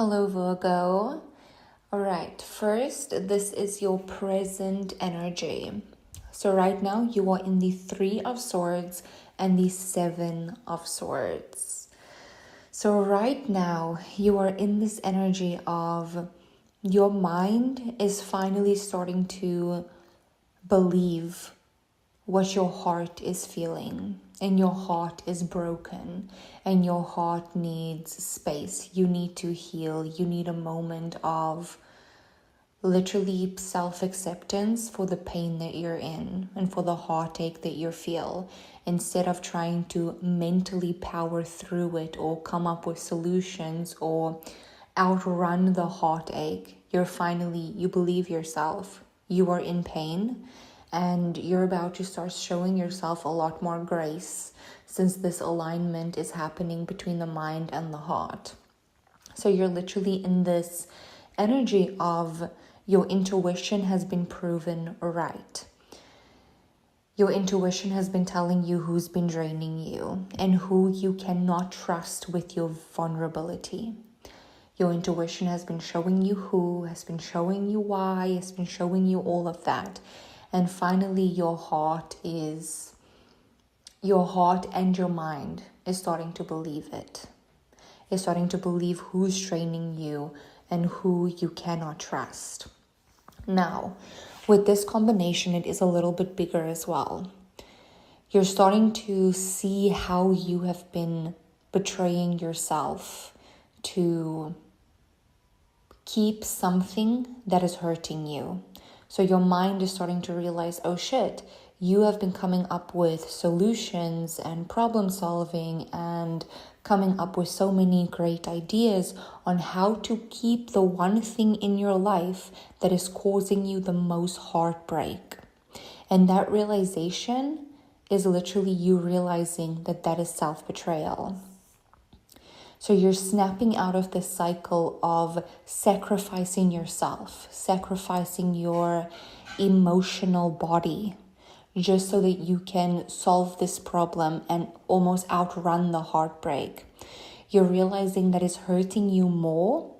Hello, Virgo. All right, first, this is your present energy. So right now you are in the Three of Swords and the Seven of Swords. So right now you are in this energy of your mind is finally starting to believe what your heart is feeling, and your heart is broken and your heart needs space. You need to heal. You need a moment of literally self-acceptance for the pain that you're in and for the heartache that you feel, instead of trying to mentally power through it or come up with solutions or outrun the heartache. You believe yourself. You are in pain and you're about to start showing yourself a lot more grace, since this alignment is happening between the mind and the heart. So you're literally in this energy of your intuition has been proven right. Your intuition has been telling you who's been draining you and who you cannot trust with your vulnerability. Your intuition has been showing you who, has been showing you why, has been showing you all of that. And finally, your heart and your mind is starting to believe it. It's starting to believe who's draining you and who you cannot trust. Now, with this combination, it is a little bit bigger as well. You're starting to see how you have been betraying yourself to keep something that is hurting you. So your mind is starting to realize, oh shit, you have been coming up with solutions and problem solving and coming up with so many great ideas on how to keep the one thing in your life that is causing you the most heartbreak. And that realization is literally you realizing that that is self-betrayal. So you're snapping out of this cycle of sacrificing yourself, sacrificing your emotional body, just so that you can solve this problem and almost outrun the heartbreak. You're realizing that it's hurting you more,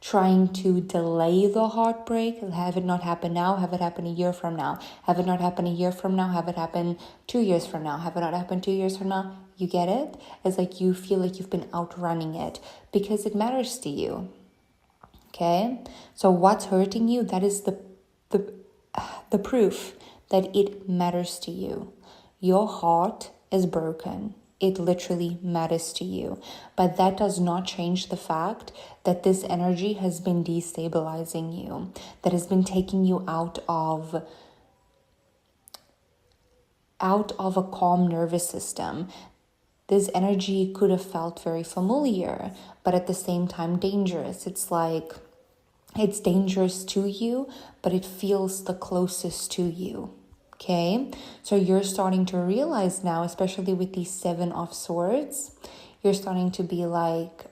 trying to delay the heartbreak, have it not happen now, have it happen a year from now, have it not happen a year from now, have it happen 2 years from now, have it not happen 2 years from now. You get it? It's like you feel like you've been outrunning it because it matters to you. Okay? So what's hurting you, that is the proof that it matters to you. Your heart is broken. It literally matters to you. But that does not change the fact that this energy has been destabilizing you, that has been taking you out of a calm nervous system. This energy could have felt very familiar, but at the same time dangerous. It's like it's dangerous to you, but it feels the closest to you. Okay, so you're starting to realize now, especially with these Seven of Swords, you're starting to be like,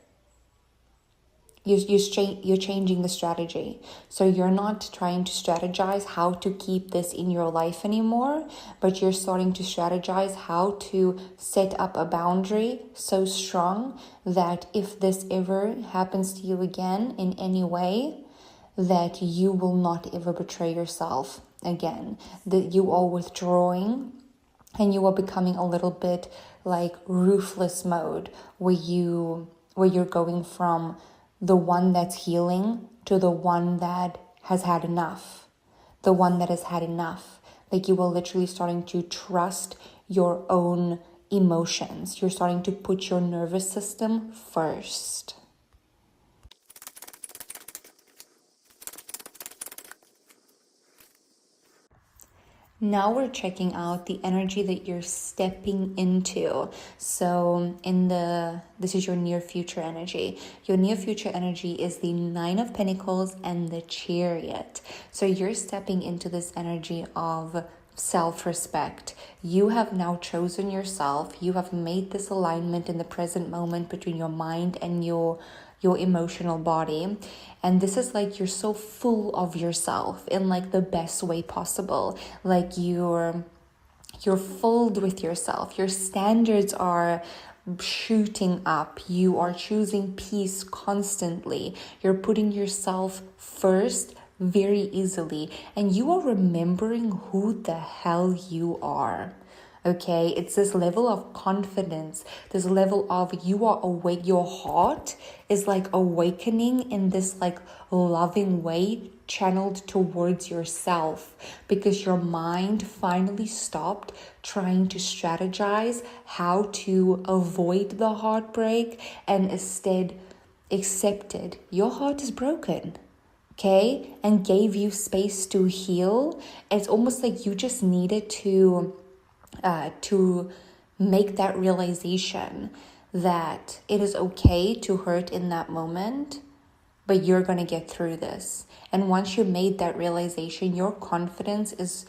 you're changing the strategy. So you're not trying to strategize how to keep this in your life anymore, but you're starting to strategize how to set up a boundary so strong that if this ever happens to you again in any way, that you will not ever betray yourself again, that you are withdrawing and you are becoming a little bit like ruthless mode, where you're going from the one that's healing to the one that has had enough. The one that has had enough. Like you are literally starting to trust your own emotions. You're starting to put your nervous system first. Now we're checking out the energy that you're stepping into. So this is your near future energy. Your near future energy is the Nine of Pentacles and the Chariot. So you're stepping into this energy of self-respect. You have now chosen yourself. You have made this alignment in the present moment between your mind and your emotional body, and this is like you're so full of yourself in like the best way possible. Like you're You're filled with yourself. Your standards are shooting up. You are choosing peace constantly. You're putting yourself first very easily, and you are remembering who the hell you are. Okay, it's this level of confidence, this level of you are awake. Your heart is like awakening in this like loving way, channeled towards yourself, because your mind finally stopped trying to strategize how to avoid the heartbreak and instead accepted your heart is broken. Okay, and gave you space to heal. It's almost like you just needed to make that realization that it is okay to hurt in that moment, but you're going to get through this. And once you made that realization, your confidence is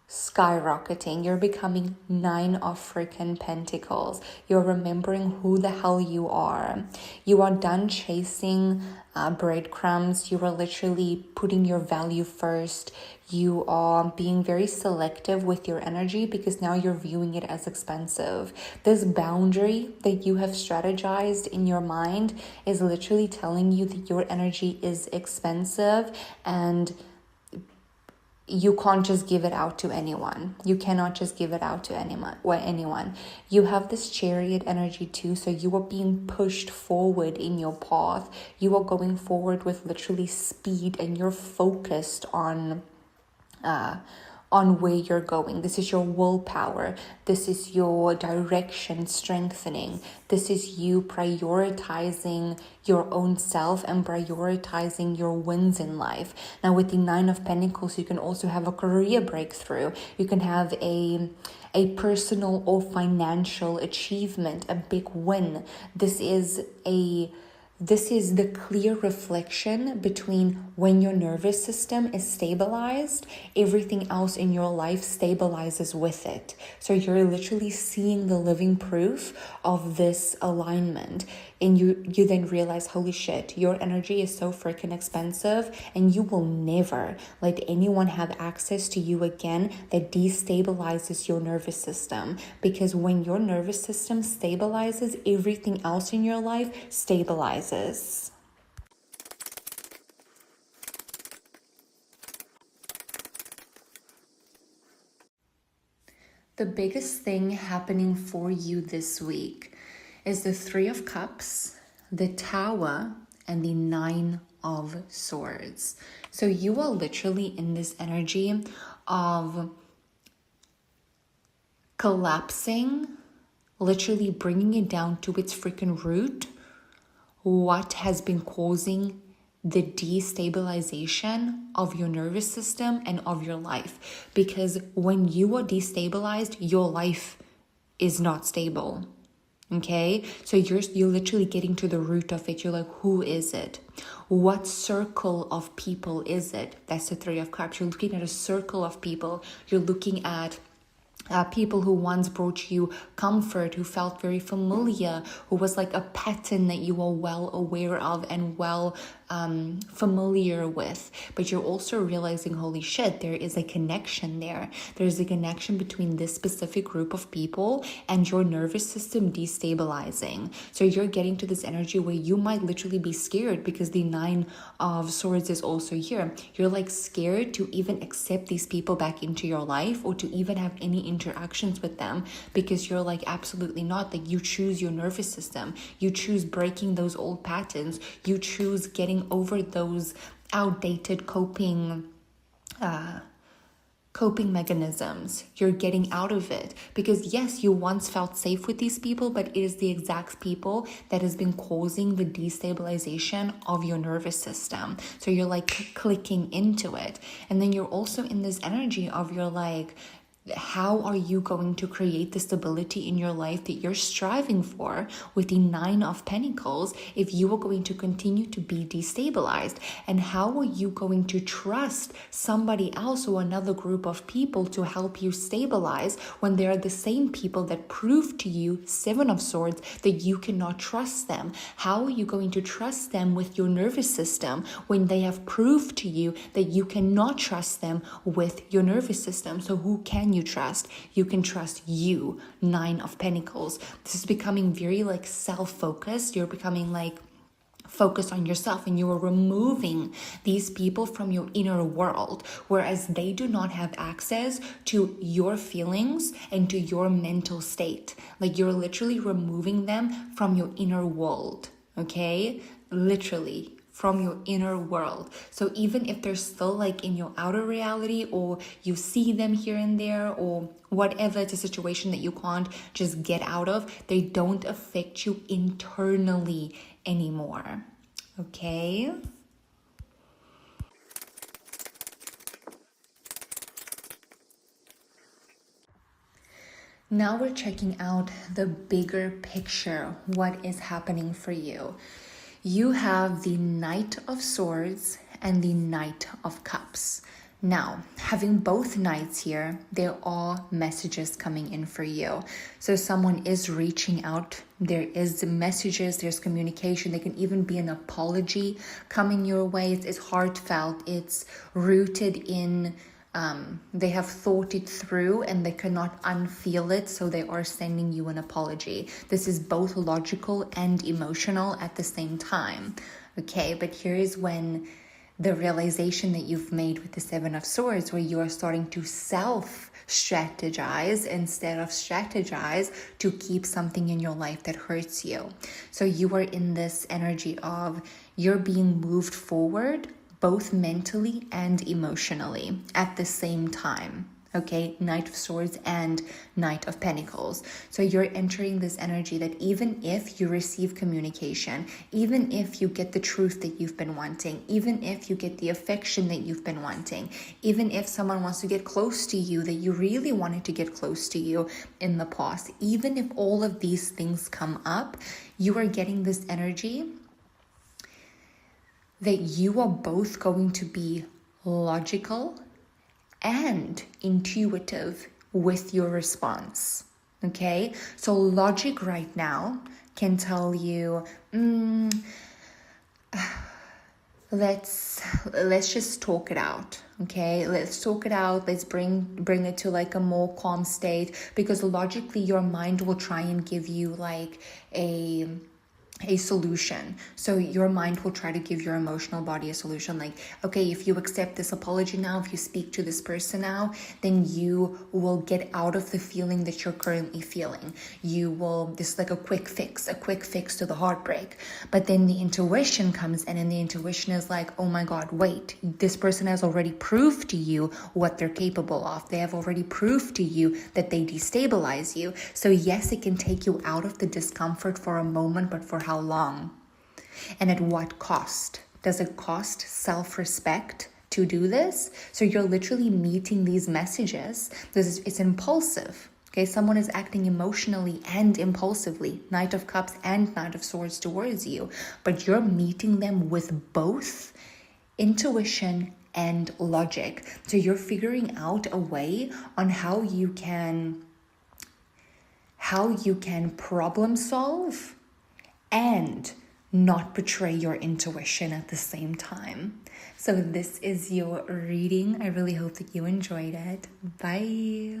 skyrocketing. You're becoming 9 of freaking pentacles. You're remembering who the hell you are. You are done chasing breadcrumbs. You are literally putting your value first. You are being very selective with your energy because now you're viewing it as expensive. This boundary that you have strategized in your mind is literally telling you that your energy is expensive and you can't just give it out to anyone. You cannot just give it out to anyone. You have this chariot energy too, so you are being pushed forward in your path. You are going forward with literally speed, and you're focused on where you're going. This is your willpower. This is your direction strengthening. This is you prioritizing your own self and prioritizing your wins in life. Now with the 9 of Pentacles, you can also have a career breakthrough. You can have a personal or financial achievement, a big win. This is the clear reflection between when your nervous system is stabilized, everything else in your life stabilizes with it. So you're literally seeing the living proof of this alignment. And you then realize, holy shit, your energy is so freaking expensive, and you will never let anyone have access to you again that destabilizes your nervous system. Because when your nervous system stabilizes, everything else in your life stabilizes. The biggest thing happening for you this week is the 3 of Cups, the Tower, and the 9 of Swords. So you are literally in this energy of collapsing, literally bringing it down to its freaking root. What has been causing the destabilization of your nervous system and of your life? Because when you are destabilized, your life is not stable. Okay, so you're literally getting to the root of it. You're like, who is it? What circle of people is it? That's the 3 of Cups. You're looking at a circle of people. You're looking at people who once brought you comfort, who felt very familiar, who was like a pattern that you are well aware of and well familiar with. But you're also realizing, holy shit, there is a connection there. There's a connection between this specific group of people and your nervous system destabilizing. So you're getting to this energy where you might literally be scared, because the 9 of Swords is also here. You're like scared to even accept these people back into your life, or to even have any interactions with them, because you're like, absolutely not. Like, you choose your nervous system. You choose breaking those old patterns. You choose getting over those outdated coping mechanisms. You're getting out of it, because yes, you once felt safe with these people, but it is the exact people that has been causing the destabilization of your nervous system. So you're like clicking into it. And then you're also in this energy of, you're like, how are you going to create the stability in your life that you're striving for with the 9 of Pentacles if you are going to continue to be destabilized? And how are you going to trust somebody else or another group of people to help you stabilize when they are the same people that prove to you, 7 of Swords, that you cannot trust them? How are you going to trust them with your nervous system when they have proved to you that you cannot trust them with your nervous system? So who can you trust? You can trust you. 9 of Pentacles. This is becoming very like self-focused. You're becoming like focused on yourself, and you are removing these people from your inner world, whereas they do not have access to your feelings and to your mental state. Like, you're literally removing them from your inner world, okay? Literally from your inner world. So even if they're still like in your outer reality, or you see them here and there, or whatever, it's a situation that you can't just get out of, they don't affect you internally anymore. Okay? Now we're checking out the bigger picture. What is happening for you? You have the Knight of Swords and the Knight of Cups. Now, having both knights here, there are messages coming in for you. So someone is reaching out. There is messages, there's communication. There can even be an apology coming your way. It's heartfelt. It's rooted in they have thought it through and they cannot unfeel it, so they are sending you an apology. This is both logical and emotional at the same time. Okay, but here is when the realization that you've made with the 7 of Swords, where you are starting to self-strategize instead of strategize to keep something in your life that hurts you. So you are in this energy of you're being moved forward both mentally and emotionally at the same time. Okay, Knight of Swords and Knight of Pentacles. So you're entering this energy that even if you receive communication, even if you get the truth that you've been wanting, even if you get the affection that you've been wanting, even if someone wants to get close to you that you really wanted to get close to you in the past, even if all of these things come up, you are getting this energy that you are both going to be logical and intuitive with your response. Okay, so logic right now can tell you, let's just talk it out. Okay, let's talk it out. Let's bring it to like a more calm state, because logically your mind will try and give you like a solution. So your mind will try to give your emotional body a solution, like, okay, if you accept this apology now, if you speak to this person now, then you will get out of the feeling that you're currently feeling. You will, this is like a quick fix to the heartbreak. But then the intuition comes in, and the intuition is like, oh my God, wait, this person has already proved to you what they're capable of. They have already proved to you that they destabilize you. So yes, it can take you out of the discomfort for a moment, but for how long? And at what cost? Does it cost self-respect to do this? So you're literally meeting these messages. It's impulsive. Okay, someone is acting emotionally and impulsively, Knight of Cups and Knight of Swords towards you, but you're meeting them with both intuition and logic. So you're figuring out a way on how you can problem solve and not betray your intuition at the same time. So this is your reading. I really hope that you enjoyed it. Bye.